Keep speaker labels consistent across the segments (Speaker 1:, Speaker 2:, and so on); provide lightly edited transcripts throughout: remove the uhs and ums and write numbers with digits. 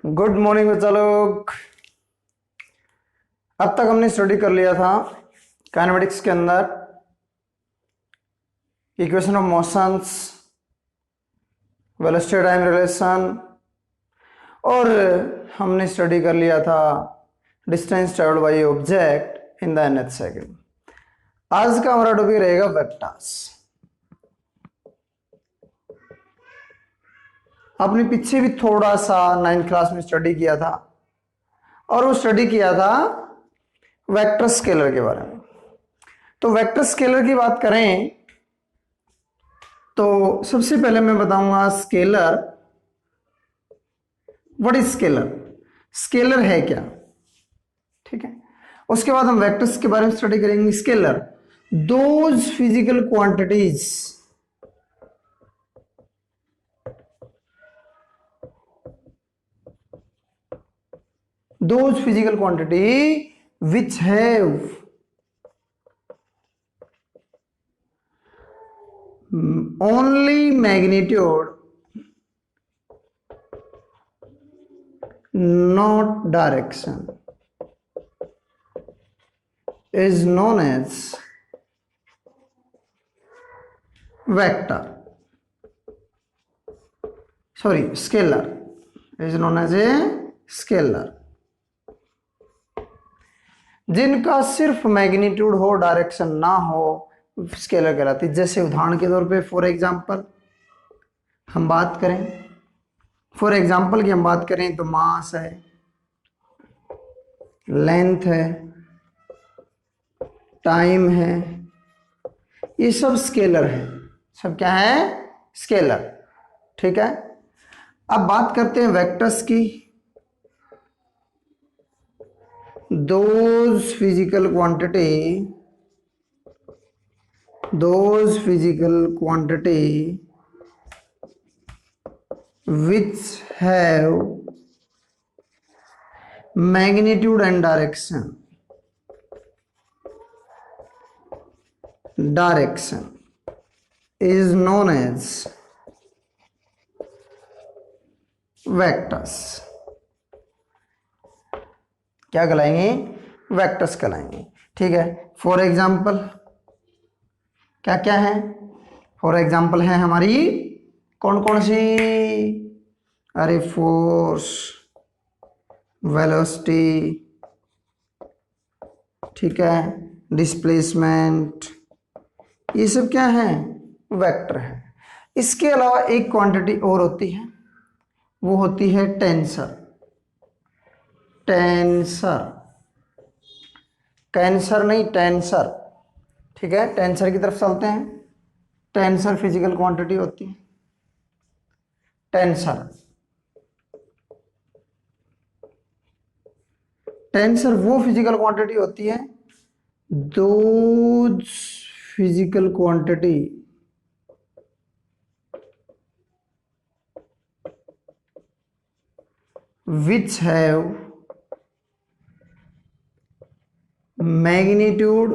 Speaker 1: Good morning बच्चा लोग। अब तक हमने स्टडी कर लिया था काइनेमेटिक्स के अंदर equation of motions, velocity time relation, और हमने स्टडी कर लिया था distance travelled by object in the nth second. आज का हमारा टॉपिक रहेगा वेक्टर्स। आपने पीछे भी थोड़ा सा 9th क्लास में स्टडी किया था और वो स्टडी किया था वेक्टर स्केलर के बारे में। तो वेक्टर स्केलर की बात करें तो सबसे पहले मैं बताऊंगा scalar. What is scalar? Scalar है क्या, ठीक है। उसके बाद हम वेक्टर्स के बारे में स्टडी करेंगे। Scalar those physical quantities which have only magnitude, not direction, is known as vector. Sorry, scalar is known as a scalar. जिनका सिर्फ मैग्नीट्यूड हो, डायरेक्शन ना हो, स्केलर कहलाती है। जैसे उदाहरण के तौर पे फॉर एग्जांपल हम बात करें तो मास है, लेंथ है, टाइम है, ये सब स्केलर है। सब क्या है? स्केलर, ठीक है। अब बात करते हैं वेक्टर्स की। those physical quantity which have magnitude and direction is known as vectors। क्या कहलाएंगे? वेक्टर्स कहलाएंगे, ठीक है। फॉर एग्जाम्पल क्या क्या है? फॉर एग्जाम्पल है हमारी कौन कौन सी? अरे फोर्स, वेलोसिटी, ठीक है, डिस्प्लेसमेंट, ये सब क्या है? वेक्टर है। इसके अलावा एक क्वांटिटी और होती है, वो होती है टेंसर। कैंसर नहीं, टेंसर, ठीक है। टेंसर की तरफ चलते हैं। टेंसर फिजिकल क्वांटिटी होती है। टेंसर वो फिजिकल क्वांटिटी होती है, those physical quantity which have magnitude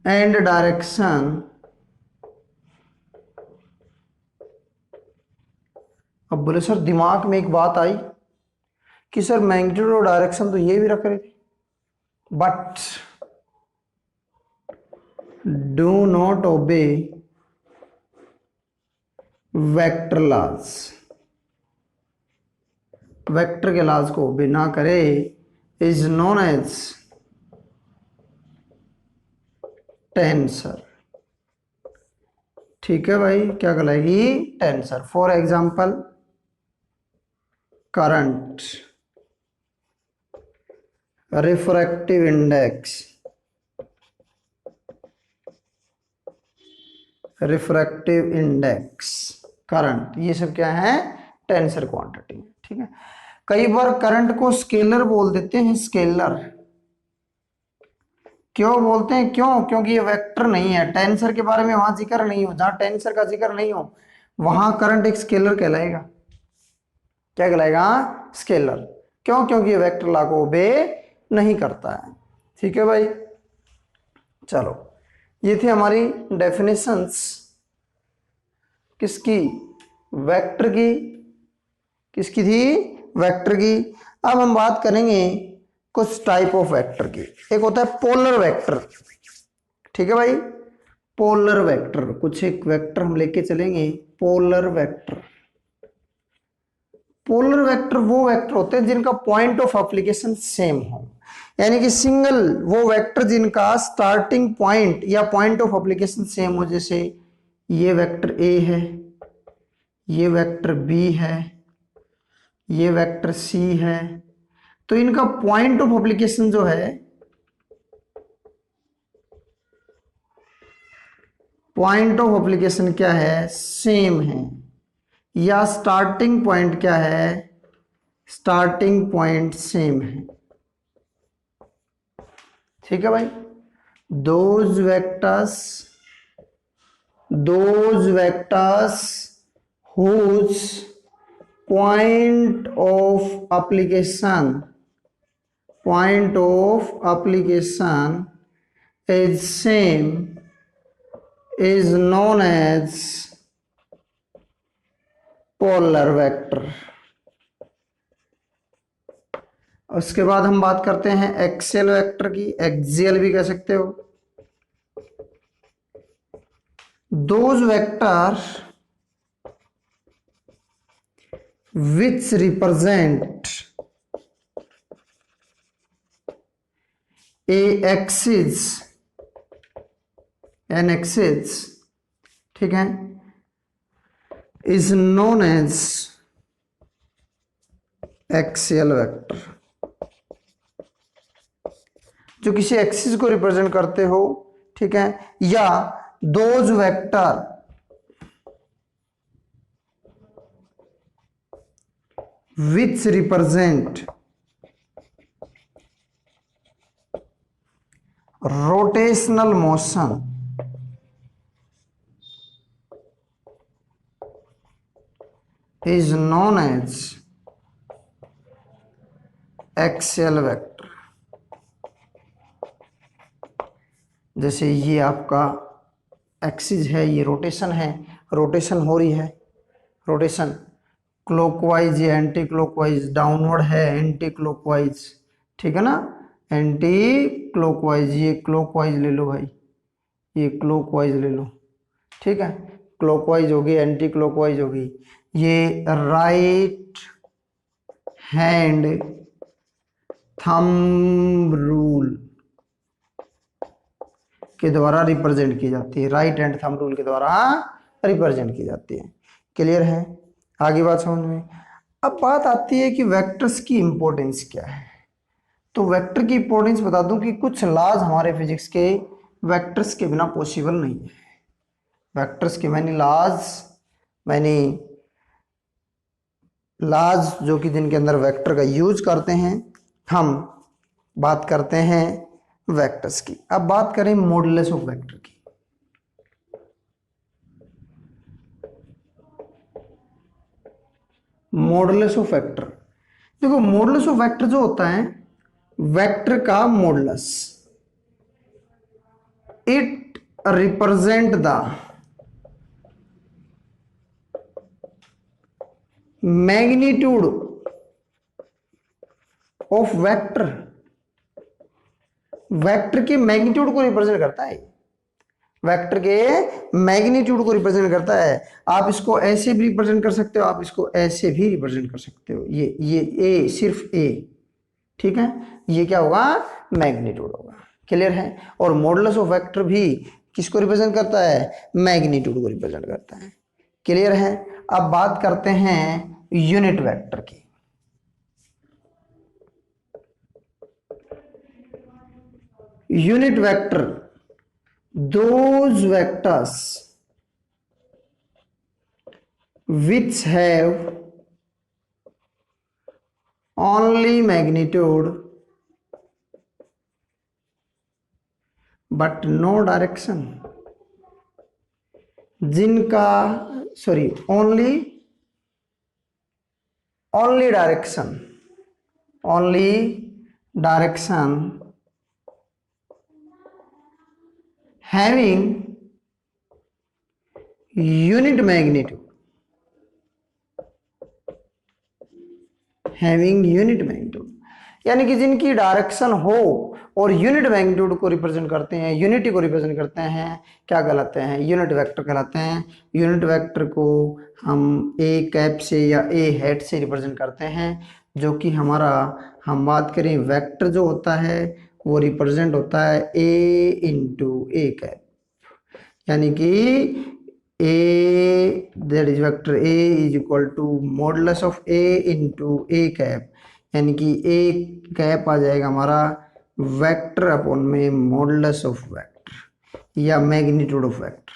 Speaker 1: and direction अब बोले सर दिमाग में एक बात आई कि सर मैग्नीट्यूड और डायरेक्शन तो ये भी रख रहे थे, but do not obey vector laws. Vector के लॉज को ओबे ना करे इज नोन एज टेंसर, ठीक है भाई। क्या कहलाएगी? Tensor. For example current, refractive index, current, ये सब क्या है? टेंसर क्वांटिटी, ठीक है। कई बार करंट को स्केलर बोल देते हैं। स्केलर क्यों बोलते हैं? क्योंकि ये वेक्टर नहीं है। टेंसर के बारे में वहां जिक्र नहीं हो, जहां टेंसर का जिक्र नहीं हो वहां करंट एक स्केलर कहलाएगा। क्या कहलाएगा? स्केलर। क्योंकि ये वेक्टर लॉ को ओबे नहीं करता है, ठीक है भाई। चलो, ये थी हमारी डेफिनेशंस किसकी? वेक्टर की किसकी थी? वेक्टर की। अब हम बात करेंगे कुछ टाइप ऑफ वेक्टर की। एक होता है पोलर वेक्टर, ठीक है भाई। पोलर वेक्टर, कुछ एक वेक्टर हम लेके चलेंगे, पोलर वेक्टर। पोलर वेक्टर वो वेक्टर होते हैं जिनका पॉइंट ऑफ एप्लीकेशन सेम हो, यानी कि सिंगल वो वेक्टर जिनका स्टार्टिंग पॉइंट या पॉइंट ऑफ एप्लीकेशन सेम हो। जैसे ये वेक्टर ए है, ये वेक्टर बी है, ये वेक्टर सी है, तो इनका पॉइंट ऑफ एप्लीकेशन जो है, पॉइंट ऑफ एप्लीकेशन क्या है? सेम है। या स्टार्टिंग पॉइंट क्या है? स्टार्टिंग पॉइंट सेम है, ठीक है भाई। Those vectors whose point of application is same is known as polar vector। उसके बाद हम बात करते हैं एक्सियल वेक्टर की, एक्सियल भी कह सकते हो। Those vector which represent an axis, ठीक है, is known as axial vector. जो किसी एक्सिस को रिप्रेजेंट करते हो, ठीक है, या those vector which represent rotational motion is known as axial vector. जैसे ये आपका एक्सिस है, ये रोटेशन है, रोटेशन हो रही है, रोटेशन क्लॉकवाइज या एंटी क्लॉकवाइज, डाउनवर्ड है एंटी क्लॉकवाइज, ठीक है ना, एंटी क्लॉकवाइज। ये क्लॉकवाइज ले लो भाई, ये क्लॉकवाइज ले लो, ठीक है, क्लॉकवाइज होगी, एंटी क्लॉकवाइज होगी। ये राइट हैंड थंब रूल के द्वारा रिप्रेजेंट की जाती है, राइट हैंड थंब रूल के द्वारा रिप्रेजेंट की जाती है। क्लियर है? आगे बात समझ में। अब बात आती है कि वेक्टर्स की इंपॉर्टेंस क्या है। तो वेक्टर की इंपॉर्टेंस बता दूं कि कुछ लॉज हमारे फिजिक्स के वेक्टर्स के बिना पॉसिबल नहीं है। वेक्टर्स के मैंने लॉज जो कि जिनके अंदर वेक्टर का यूज करते हैं, हम बात करते हैं वेक्टर्स की। अब बात करें मॉडुलस ऑफ वेक्टर की। मॉडुलस ऑफ वेक्टर, देखो मॉडुलस ऑफ वेक्टर जो होता है, वेक्टर का modulus, it represent the magnitude of vector. Vector के मैग्नीट्यूड को रिप्रेजेंट करता है, वेक्टर के मैग्नीट्यूड को रिप्रेजेंट करता है। आप इसको ऐसे भी रिप्रेजेंट कर सकते हो, आप इसको ऐसे भी रिप्रेजेंट कर सकते हो। ये ए, सिर्फ ए, ठीक है, ये क्या होगा? मैग्नीट्यूड होगा। क्लियर है? और मॉडुलस ऑफ वेक्टर भी किसको रिप्रेजेंट करता है? मैग्नीट्यूड को रिप्रेजेंट करता है। क्लियर है? अब बात करते हैं यूनिट वेक्टर की। Unit vector, those vectors which have only magnitude but no direction, जिनका only direction having unit magnitude, having unit magnitude, यानी कि जिनकी डायरेक्शन हो और यूनिट मैग्नीट्यूड को रिप्रेजेंट करते हैं, यूनिटी को रिप्रेजेंट करते हैं, क्या कहलाते हैं? यूनिट वेक्टर कहलाते हैं। यूनिट वेक्टर को हम ए कैप से या ए हेड से रिप्रेजेंट करते हैं, जो कि हमारा, हम बात करें वेक्टर जो होता है वो रिप्रेजेंट होता है ए इंटू ए कैप, यानी कि A that is vector A is equal to modulus of A into A cap, यानी कि ए कैप आ जाएगा हमारा वेक्टर अपॉन में मॉडुलस ऑफ वेक्टर या मैग्नीट्यूड ऑफ वेक्टर,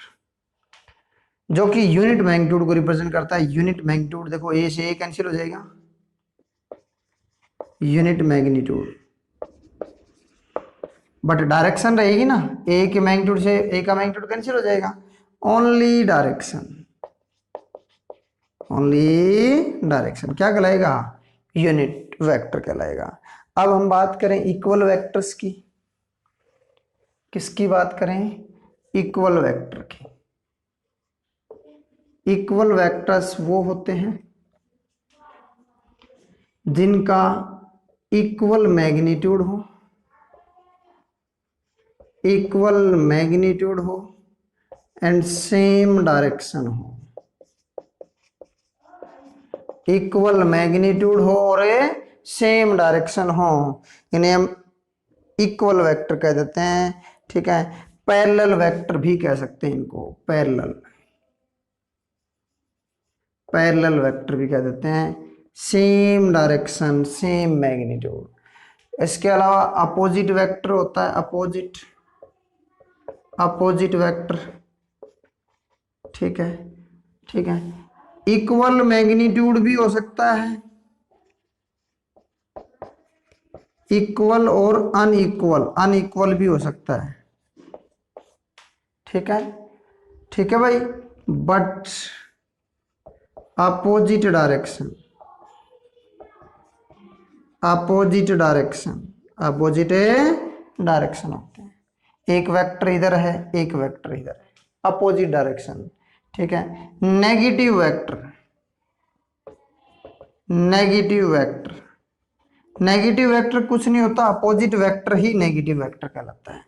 Speaker 1: जो कि यूनिट मैग्नीट्यूड को रिप्रेजेंट करता है। यूनिट मैग्नीट्यूड देखो ए से ए कैंसिल हो जाएगा, यूनिट मैग्नीट्यूड, बट डायरेक्शन रहेगी ना, ए के मैग्नीट्यूड से ए का मैग्नीट्यूड कैंसिल हो जाएगा, ओनली डायरेक्शन, ओनली डायरेक्शन क्या कहलाएगा? यूनिट वेक्टर कहलाएगा। अब हम बात करें इक्वल वेक्टर्स की, किसकी बात करें? इक्वल वेक्टर की। इक्वल वेक्टर्स वो होते हैं जिनका इक्वल मैग्नीट्यूड हो, इक्वल मैग्नीट्यूड हो एंड सेम डायरेक्शन हो, इक्वल मैग्नीट्यूड हो और सेम डायरेक्शन हो, इन्हें हम इक्वल वेक्टर कह देते हैं। ठीक है, पैरेलल वेक्टर भी कह सकते हैं इनको, पैरेलल, पैरेलल वेक्टर भी कह देते हैं, सेम डायरेक्शन सेम मैग्नीट्यूड। इसके अलावा अपोजिट वेक्टर होता है, अपोजिट, अपोजिट वेक्टर। ठीक है, ठीक है, इक्वल मैग्नीट्यूड भी हो सकता है, इक्वल और अनइक्वल, अनइक्वल भी हो सकता है। ठीक है, ठीक है भाई, but opposite direction, opposite direction, opposite direction होते हैं। एक वेक्टर इधर है, एक वेक्टर इधर है, अपोजिट डायरेक्शन। ठीक है, negative vector, negative vector, negative vector कुछ नहीं होता, अपोजिट वेक्टर ही नेगेटिव वेक्टर कहलाता है।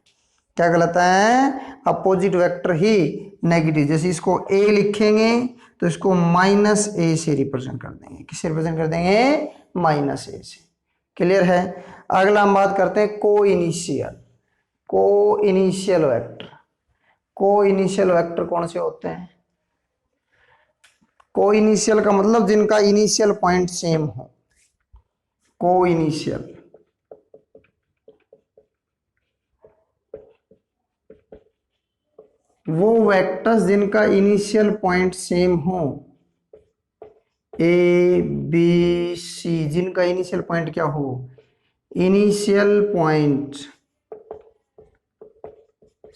Speaker 1: क्या कहलाता है? अपोजिट वेक्टर ही नेगेटिव। जैसे इसको ए लिखेंगे तो इसको माइनस ए से रिप्रेजेंट कर देंगे, किससे रिप्रेजेंट कर देंगे? माइनस ए से। क्लियर है? अगला हम बात करते हैं को इनिशियल, को इनिशियल वेक्टर। को इनिशियल वेक्टर कौन से होते हैं? को इनिशियल का मतलब जिनका इनिशियल पॉइंट सेम हो, को इनिशियल। वो वेक्टर्स जिनका इनिशियल पॉइंट सेम हो, ए बी सी, जिनका इनिशियल पॉइंट क्या हो? इनिशियल पॉइंट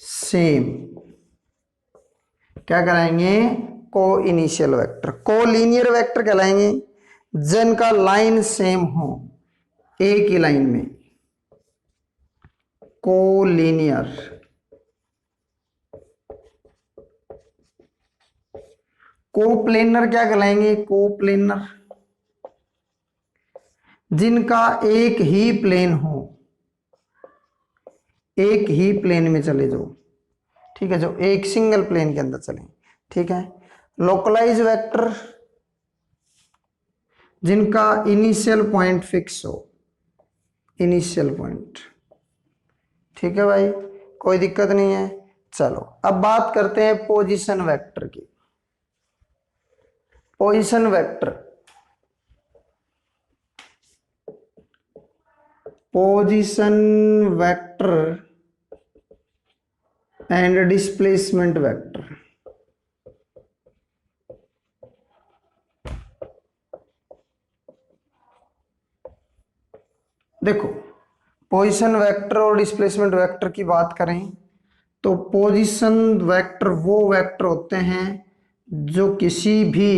Speaker 1: सेम, क्या कराएंगे? को इनिशियल वेक्टर। को लीनियर वेक्टर कहलाएंगे जिनका लाइन सेम हो, एक ही लाइन में, को लीनियर। कोप्लेनर क्या कहलाएंगे? कोप्लेनर जिनका एक ही प्लेन हो, एक ही प्लेन में चले जो, ठीक है, जो एक सिंगल प्लेन के अंदर चले। ठीक है, लोकलाइज वेक्टर जिनका इनिशियल पॉइंट फिक्स हो, इनिशियल पॉइंट। ठीक है भाई, कोई दिक्कत नहीं है। चलो अब बात करते हैं पोजीशन वेक्टर की। Position vector, position vector and displacement vector. देखो, पोजीशन वेक्टर और डिस्प्लेसमेंट वेक्टर की बात करें तो पोजीशन वेक्टर वो वेक्टर होते हैं जो किसी भी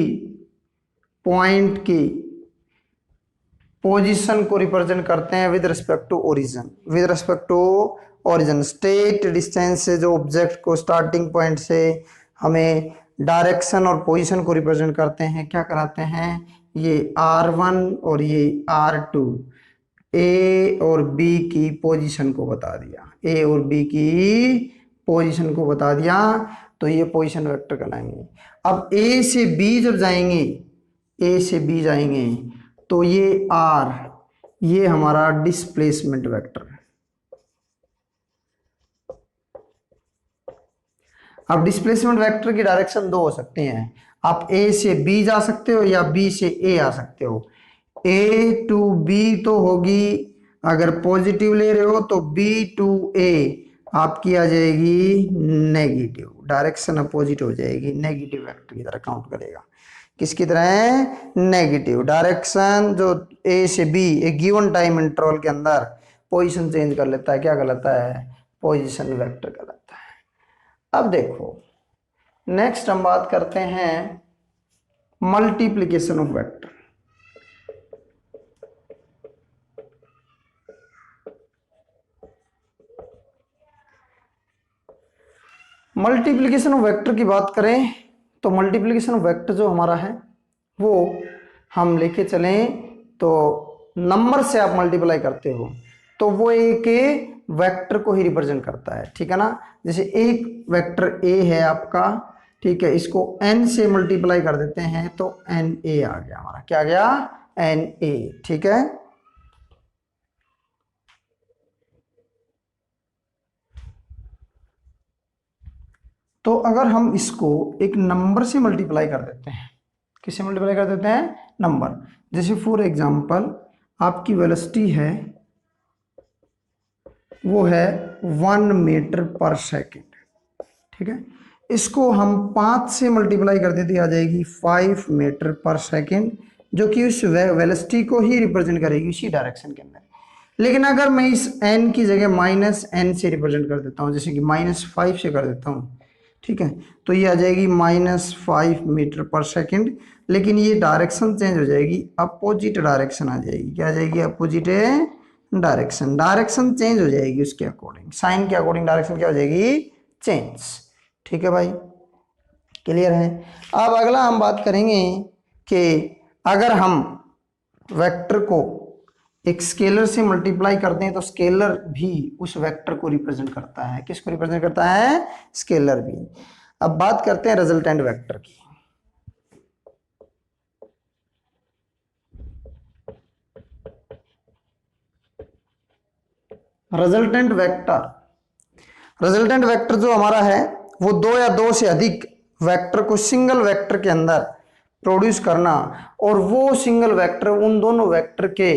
Speaker 1: पॉइंट की पोजीशन को रिप्रेजेंट करते हैं with respect to origin, with respect to origin. State distance से जो ऑब्जेक्ट को स्टार्टिंग पॉइंट से हमें डायरेक्शन और पोजीशन को रिप्रेजेंट करते हैं, क्या कराते हैं? ये R1 और ये R2, ए और बी की पोजीशन को बता दिया, ए और बी की पोजीशन को बता दिया, तो ये पोजीशन वेक्टर कहलाएंगे। अब ए से बी जब जाएंगे, ए से बी जाएंगे, तो ये आर, ये हमारा डिस्प्लेसमेंट वेक्टर है। अब डिस्प्लेसमेंट वेक्टर की डायरेक्शन दो हो सकते हैं, आप ए से बी जा सकते हो या बी से ए आ सकते हो। ए टू बी तो होगी, अगर पॉजिटिव ले रहे हो तो बी टू ए आपकी आ जाएगी नेगेटिव, डायरेक्शन अपोजिट हो जाएगी, नेगेटिव वेक्टर की तरह काउंट करेगा। किसकी तरह? नेगेटिव। डायरेक्शन जो ए से बी एक गिवन टाइम इंटरवल के अंदर पोजीशन चेंज कर लेता है, क्या कहलाता है? पोजीशन वेक्टर कहलाता है। अब देखो नेक्स्ट हम बात करते हैं multiplication of vector. Multiplication of vector की बात करें तो मल्टीप्लिकेशन ऑफ वेक्टर जो हमारा है वो हम लेके चलें तो नंबर से आप मल्टीप्लाई करते हो तो वो एक वेक्टर को ही रिप्रेजेंट करता है, ठीक है ना। जैसे एक वेक्टर ए है आपका, ठीक है, इसको n से मल्टीप्लाई कर देते हैं तो एन ए आ गया हमारा, क्या आ गया? एन ए, ठीक है। तो अगर हम इसको एक नंबर से मल्टीप्लाई कर देते हैं, किससे मल्टीप्लाई कर देते हैं? नंबर। जैसे फॉर एग्जांपल आपकी वेलोसिटी है वो है 1 मीटर पर सेकेंड, ठीक है। इसको हम 5 से मल्टीप्लाई कर देते आ जाएगी 5 मीटर पर सेकेंड, जो कि उस वेलोसिटी को ही रिप्रेजेंट करेगी उसी डायरेक्शन के अंदर। लेकिन अगर मैं इस n की जगह -n से रिप्रेजेंट कर देता हूँ, जैसे कि -5 से कर देता हूँ, ठीक है, तो ये आ जाएगी -5 मीटर पर सेकेंड, लेकिन ये डायरेक्शन चेंज हो जाएगी, अपोजिट डायरेक्शन आ जाएगी। क्या आ जाएगी? Opposite direction. डायरेक्शन चेंज हो जाएगी उसके अकॉर्डिंग, साइन के अकॉर्डिंग डायरेक्शन क्या हो जाएगी? चेंज, ठीक है भाई, क्लियर है। अब अगला हम बात करेंगे कि अगर हम वेक्टर को एक स्केलर से मल्टीप्लाई करते हैं तो स्केलर भी उस वेक्टर को रिप्रेजेंट करता है। किसको रिप्रेजेंट करता है? स्केलर भी। अब बात करते हैं रिजल्टेंट वेक्टर की। रिजल्टेंट वेक्टर जो हमारा है वो दो या दो से अधिक वेक्टर को सिंगल वेक्टर के अंदर प्रोड्यूस करना, और वो सिंगल वेक्टर उन दोनों वेक्टर के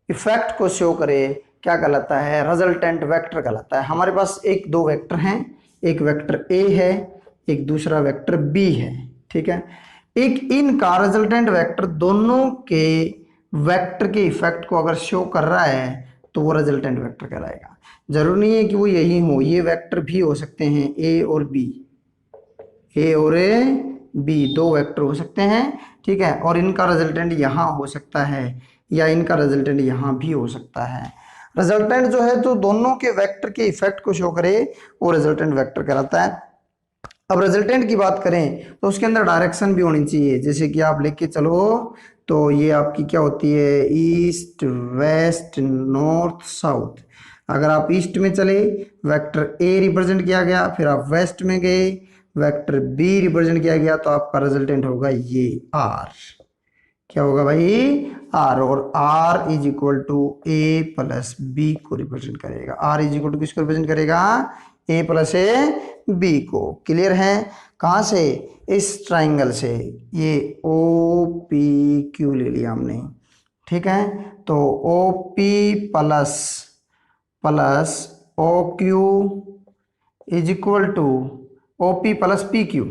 Speaker 1: इफेक्ट को शो करे, क्या कहलाता है? रिजल्टेंट वेक्टर कहलाता है। हमारे पास एक दो वेक्टर हैं, एक वेक्टर ए है, एक दूसरा वेक्टर बी है, ठीक है। एक इनका रिजल्टेंट वेक्टर दोनों के वेक्टर के इफेक्ट को अगर शो कर रहा है तो वो रिजल्टेंट वेक्टर कहलाएगा। जरूरी नहीं है कि वो यही हो, ये वेक्टर भी हो सकते हैं, ए और बी, ए और बी दो वेक्टर हो सकते हैं, ठीक है, और इनका रिजल्टेंट यहाँ हो सकता है या इनका रिजल्टेंट यहाँ भी हो सकता है। रिजल्टेंट जो है तो दोनों के वेक्टर के इफेक्ट को शो करे वो रिजल्टेंट वेक्टर कहलाता है। अब रिजल्टेंट की बात करें तो उसके अंदर डायरेक्शन भी होनी चाहिए। जैसे कि आप लेके चलो तो ये आपकी क्या होती है? East, west, north, south. अगर आप ईस्ट में चले वेक्टर ए रिप्रेजेंट किया गया, फिर आप वेस्ट में गए वेक्टर बी रिप्रेजेंट किया गया, तो आपका रिजल्टेंट होगा ये आर। क्या होगा भाई? आर। और R is equal to A plus B को रिप्रेजेंट करेगा। आर इज इक्वल टू किसको रिप्रेजेंट करेगा? ए प्लस ए बी को। क्लियर है? कहाँ से? इस ट्राइंगल से। ये ओ पी क्यू ले लिया हमने, ठीक है। तो O P plus O Q is equal to O P plus P Q.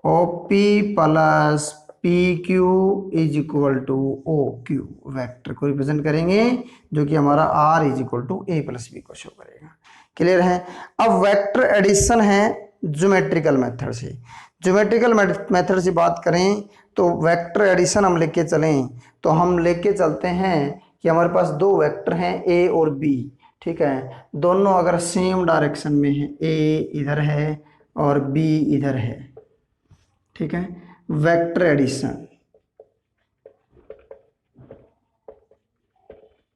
Speaker 1: O P plus P Q is equal to O Q vector को रिप्रेजेंट करेंगे, जो कि हमारा R is equal to A plus B को show करेगा। Clear है? अब vector addition है ज्योमेट्रिकल मेथड से। ज्योमेट्रिकल मेथड से बात करें तो वेक्टर एडिशन हम लेके चलें तो हम लेके चलते हैं कि हमारे पास दो वेक्टर हैं ए और बी, ठीक है। दोनों अगर सेम डायरेक्शन में है, ए इधर है और बी इधर है, ठीक है। Vector addition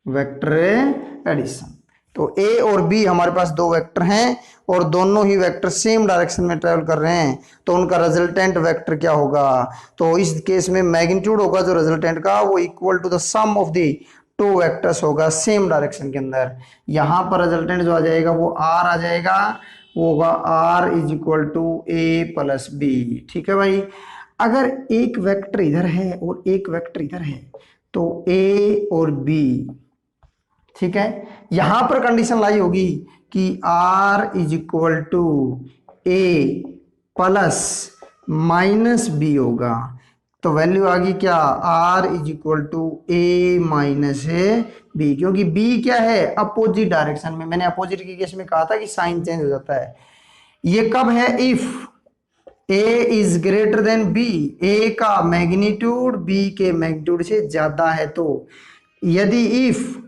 Speaker 1: vector addition. तो ए और बी हमारे पास दो वेक्टर हैं और दोनों ही वेक्टर सेम डायरेक्शन में ट्रेवल कर रहे हैं, तो उनका रिजल्टेंट वेक्टर क्या होगा? तो इस केस में मैग्नीट्यूड होगा जो रिजल्टेंट का वो equal to the sum of the two vectors होगा सेम डायरेक्शन के अंदर। यहां पर रिजल्टेंट जो आ जाएगा वो आर आ जाएगा, वो होगा R is equal to A plus B. ठीक है भाई। अगर एक वेक्टर इधर है और एक वेक्टर इधर है तो ए और बी, ठीक है, यहां पर कंडीशन लाई होगी कि R is equal to A plus minus B होगा। तो वैल्यू आ गई क्या? R is equal to A minus B, क्योंकि B क्या है? अपोजिट डायरेक्शन में। मैंने अपोजिट के केस में कहा था कि साइन चेंज हो जाता है। ये कब है? If A is greater than B, A का मैग्नीट्यूड बी के मैग्नीट्यूड से ज्यादा है। तो यदि if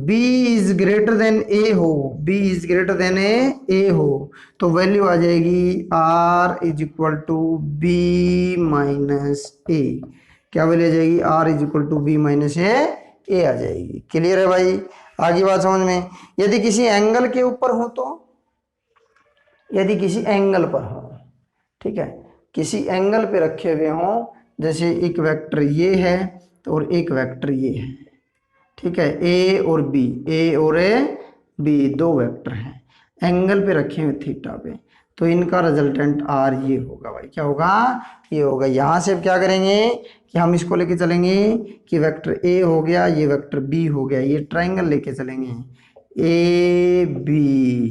Speaker 1: b is greater than A हो, b is greater than A हो, तो वैल्यू आ जाएगी r is equal to B minus A. क्या वैल्यू आ जाएगी? r is equal to B minus A आ जाएगी। क्लियर है भाई? आगे बात समझ में। यदि किसी एंगल के ऊपर हो तो, यदि किसी एंगल पर हो, ठीक है, किसी एंगल पे रखे हुए हो, जैसे एक वेक्टर ये है तो और एक वेक्टर ये है, ठीक है, ए और बी, ए और बी दो वेक्टर हैं, एंगल पे रखे हुए थीटा पे, तो इनका रिजल्टेंट आर ये होगा भाई। क्या होगा? ये होगा। यहां से अब क्या करेंगे कि हम इसको लेके चलेंगे कि वेक्टर ए हो गया, ये वेक्टर बी हो गया, ये ट्रायंगल लेके चलेंगे ए बी,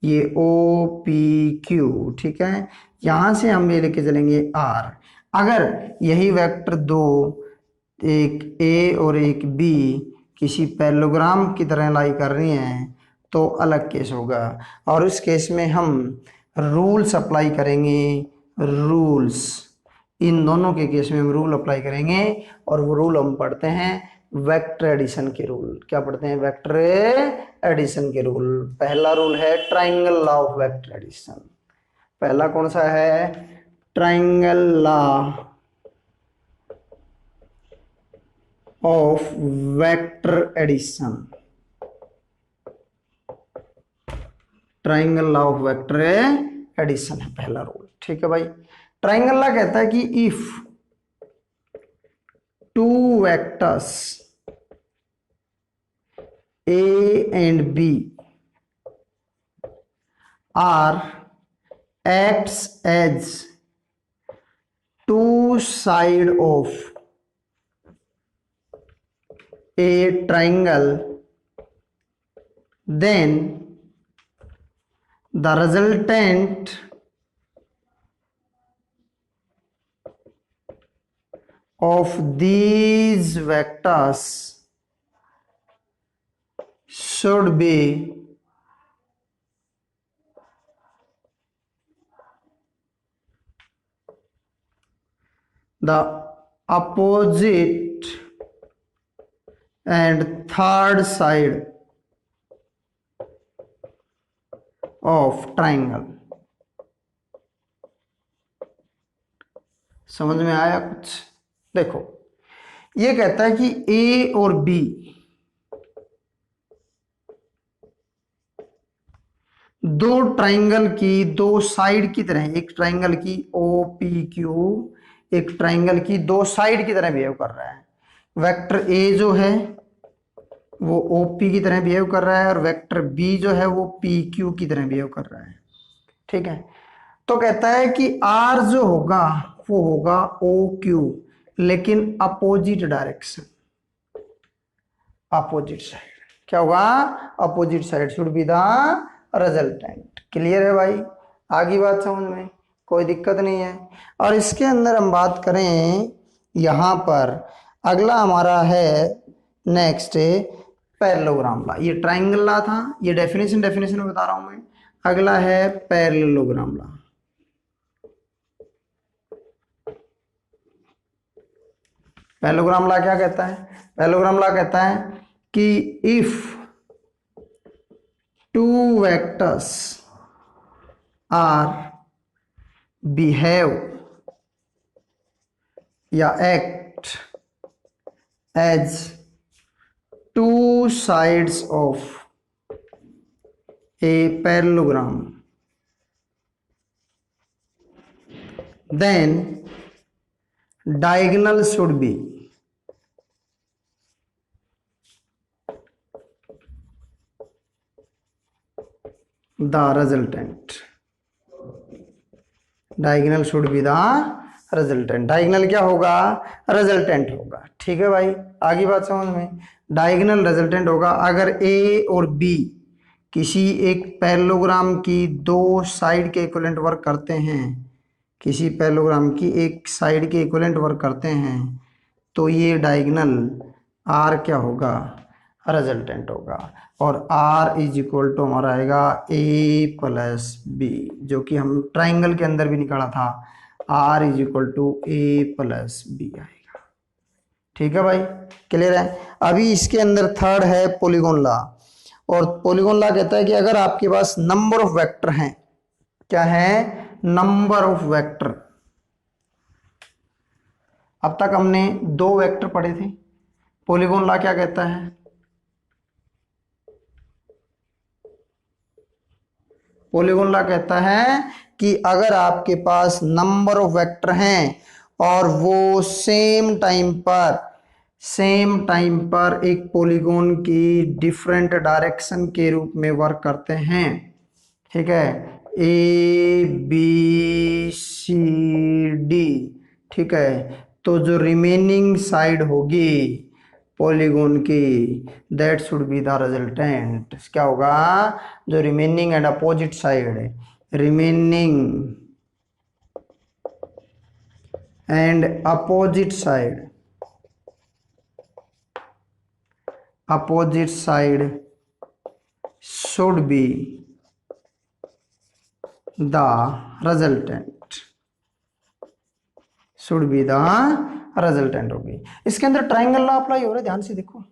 Speaker 1: ये ओ पी क्यू, ठीक है। यहां से हम ये लेके चलेंगे आर। अगर यही वेक्टर दो, एक ए और एक बी, किसी पैरेललोग्राम की तरह लाई कर रही हैं तो अलग केस होगा। और उस केस में हम रूल्स अप्लाई करेंगे, रूल्स, इन दोनों के केस में हम रूल अप्लाई करेंगे। और वो रूल हम पढ़ते हैं वेक्टर एडिशन के रूल। क्या पढ़ते हैं? वेक्टर एडिशन के रूल। पहला रूल है triangle law of vector addition. पहला कौन सा है? Triangle law of vector addition. Triangle law of vector addition है पहला रूल। ठीक है भाई। ट्राइंगल लॉ कहता है कि if two vectors A and B are acts as two side of a triangle, then the resultant of these vectors should be the opposite and third side of triangle। समझ में आया कुछ? देखो, ये कहता है कि ए और बी दो ट्राइंगल की दो साइड की तरह, एक ट्राइंगल की ओ पी क्यू, एक ट्राइंगल की दो साइड की तरह बिहेव कर रहा है। वेक्टर ए जो है वो ओ पी की तरह बिहेव कर रहा है और वेक्टर बी जो है वो पी क्यू की तरह बिहेव कर रहा है। ठीक है। तो कहता है कि आर जो होगा वो होगा ओ क्यू, लेकिन अपोजिट डायरेक्शन, अपोजिट साइड। क्या होगा? Opposite side should be the resultant. Clear है भाई? आगे बात समझ में, कोई दिक्कत नहीं है। और इसके अंदर हम बात करें, यहां पर अगला हमारा है नेक्स्ट पैरेललोग्राम लॉ। ये ट्राइंगल लॉ था, ये डेफिनेशन में बता रहा हूं मैं। अगला है पैरेललोग्राम लॉ। पैरेललोग्राम लॉ क्या कहता है? पैरेललोग्राम लॉ कहता है कि if two vectors are behave या act as two sides of a parallelogram, then diagonal should be the resultant. Diagonal should be the resultant. Diagonal क्या होगा? रिजल्टेंट होगा। ठीक है भाई, आगे बात समझ में। डायगोनल रिजल्टेंट होगा अगर ए और बी किसी एक पैरेललोग्राम की दो साइड के इक्विवेलेंट वर्क करते हैं, किसी पैरेललोग्राम की एक साइड के इक्विवेलेंट वर्क करते हैं, तो ये डायगोनल आर क्या होगा? रिजल्टेंट होगा। और R इज इक्वल टू हमारा आएगा A प्लस बी, जो कि हम ट्राइंगल के अंदर भी निकाला था। R is equal to A plus B आएगा। ठीक है भाई, क्लियर है। अभी इसके अंदर थर्ड है पॉलीगॉन लॉ, और पॉलीगॉन लॉ कहता है कि अगर आपके पास नंबर ऑफ वेक्टर हैं, क्या है? Number of vector. अब तक हमने दो वेक्टर पढ़े थे। पॉलीगॉन लॉ क्या कहता है? पॉलीगॉन लॉ कहता है कि अगर आपके पास नंबर ऑफ वेक्टर हैं और वो सेम टाइम पर एक पॉलीगॉन की डिफरेंट डायरेक्शन के रूप में वर्क करते हैं, ठीक है, ए बी सी डी, ठीक है, तो जो रिमेनिंग साइड होगी पॉलीगॉन की, that should be the resultant. क्या होगा? जो रिमेनिंग एंड अपोजिट साइड है, remaining and opposite side should be the resultant, should be the resultant होगी। इसके अंदर ट्राइंगल लॉ अप्लाई हो रहा है, ध्यान से देखो।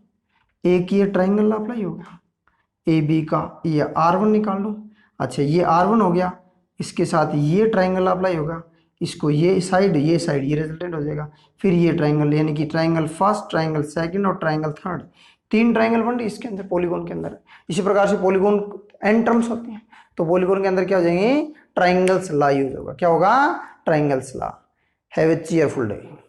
Speaker 1: एक ये ट्राइंगल लॉ अप्लाई होगा, ए बी का, ये R1 निकाल लो। अच्छा, ये R1 हो गया, इसके साथ ये ट्राइंगल अप्लाई होगा, इसको ये साइड ये रिजल्टेंट हो जाएगा। फिर ये ट्राइंगल, यानी कि ट्राइंगल फर्स्ट, ट्राइंगल सेकंड और ट्राइंगल थर्ड, तीन ट्राइंगल बन रही इसके अंदर, पॉलीगॉन के अंदर। इसी प्रकार से पॉलीगॉन एन टर्म्स होती हैं, तो पॉलीगॉन के अंदर क्या हो जाएंगे? ट्राइंगल्स लॉ यूज होगा। क्या होगा? Triangles law. Have a cheerful day.